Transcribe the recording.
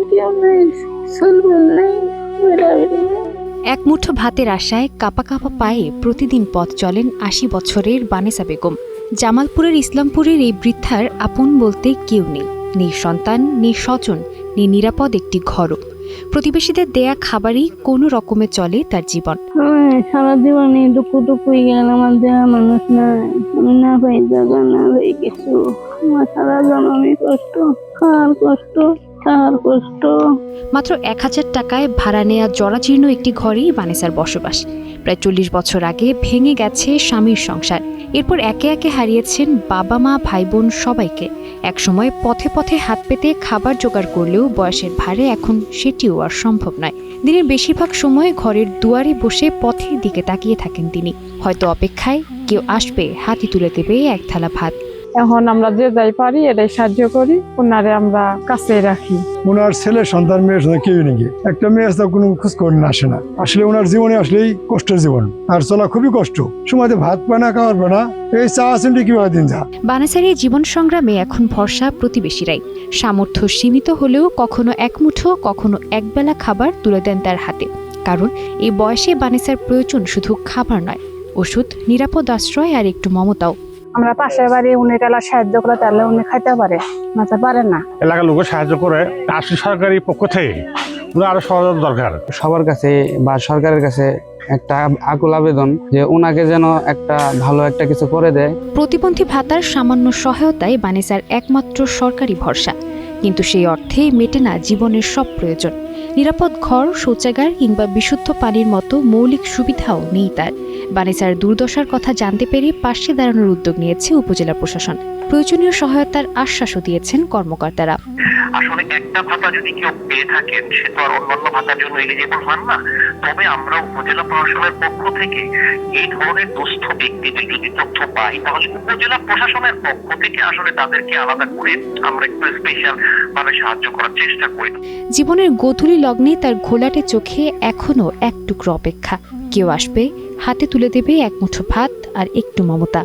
কেউ নেই, চলবেন নেই, বেড়াবেড়ি নেই। এক মুঠো ভাতের আশায় কাপা কাপা পায়ে প্রতিদিন পথ চলেন ৮০ বছরের বানেসা বেগম। জামালপুরের ইসলামপুরের এই বৃদ্ধার আপন বলতে কেউ নেই, নেই সন্তান, নেই স্বজন, নেই নিরাপদ একটি ঘরও। প্রতিবেশীদের দেয়া খাবারই কোনো রকমে চলে তার জীবন। সারা জীবনে টুকুই গেল, আমার দেওয়া মানুষ নাই, আমি না পাই জায়গা, না পাই কিছু। আমার সারা জনমে কষ্ট, খাওয়ার কষ্ট, খাওয়ার কষ্ট। মাত্র ১,০০০ টাকায় ভাড়া নেয়া জরাজীর্ণ একটি ঘরেই বানেসার বসবাস। প্রায় ৪০ বছর আগে ভেঙে গেছে স্বামীর সংসার। এরপর একে একে হারিয়েছেন বাবা মা ভাই বোন সবাইকে। একসময় পথে পথে হাত পেতে খাবার জোগাড় করলেও বয়সের ভারে এখন সেটিও আর সম্ভব নয়। দিনের বেশিরভাগ সময় ঘরের দুয়ারে বসে পথের দিকে তাকিয়ে থাকেন তিনি, হয়তো অপেক্ষায় কেউ আসবে হাতি তুলে দেবে এক থালা ভাত। এখন আমরা যে যাই পারি এটাই সাহায্য করি, ওনারে আমরা কাছে রাখি। ওনার ছেলে সন্তান মেয়ের সঙ্গে কেউ নেই, একটা মেয়ে আসতে কোনো খোঁজ করে না, আসে না। আসলে ওনার জীবনে আসলেই কষ্টের জীবন, আর চলা খুবই কষ্ট। সময়তে ভাত পায় না, খাওয়ার পায় না, এই চা আসেন কিভাবে দিন যা। বানেসার এই জীবন সংগ্রামে এখন ভরসা প্রতিবেশীরাই। সামর্থ্য সীমিত হলেও কখনো এক মুঠো, কখনো একবেলা খাবার তুলে দেন তার হাতে। কারণ এই বয়সে বানেসার প্রয়োজন শুধু খাবার নয়, ওষুধ, নিরাপদ আশ্রয় আর একটু মমতাও। আমরা পাশের বাড়ি উনি গেলা সাহায্য করে, তাহলে উনি খাইতে পারে, মাথা পারে না। এলাকার লোক সাহায্য করে, আসলে সরকারি পক্ষ থেকে আরো সহযোগ দরকার। সবার কাছে বা সরকারের কাছে একটা আকুল আবেদন যে ওনাকে যেন একটা ভালো একটা কিছু করে দেয়। প্রতিবন্ধী ভাতার সামান্য সহায়তায় বানেসার একমাত্র সরকারি ভরসা, কিন্তু সেই অর্থে মেটে না জীবনের সব প্রয়োজন। নিরাপদ ঘর, শৌচাগার কিংবা বিশুদ্ধ পানির মতো মৌলিক সুবিধাও নেই তার। বানেসার দুর্দশার কথা জানতে পেরে পাশে দাঁড়ানোর উদ্যোগ নিয়েছে উপজেলা প্রশাসন। প্রয়োজনীয় সহায়তার আশ্বাসও দিয়েছেন কর্মকর্তারা। আসলে একটা ভাতা যদি কেউ পেয়ে থাকেন, সে তো আর অন্যান্য ভাতার জন্য এলিজিবল হন না। তবে আমরা উপজেলা প্রশাসনের পক্ষ থেকে এই ধরনের দুস্থ ব্যক্তিদের যদি তথ্য পাই, তাহলে উপজেলা প্রশাসনের পক্ষ থেকে আসলে তাদেরকে আলাদা করে আমরা একটু স্পেশাল ভাবে সাহায্য করার চেষ্টা করি। জীবনের গোধূলি লগ্নে তার ঘোলাটে চোখে এখনো এক টুকরো অপেক্ষা। কেউ আসবে, হাতে তুলে দেবে এক মুঠো ভাত আর একটু মমতা।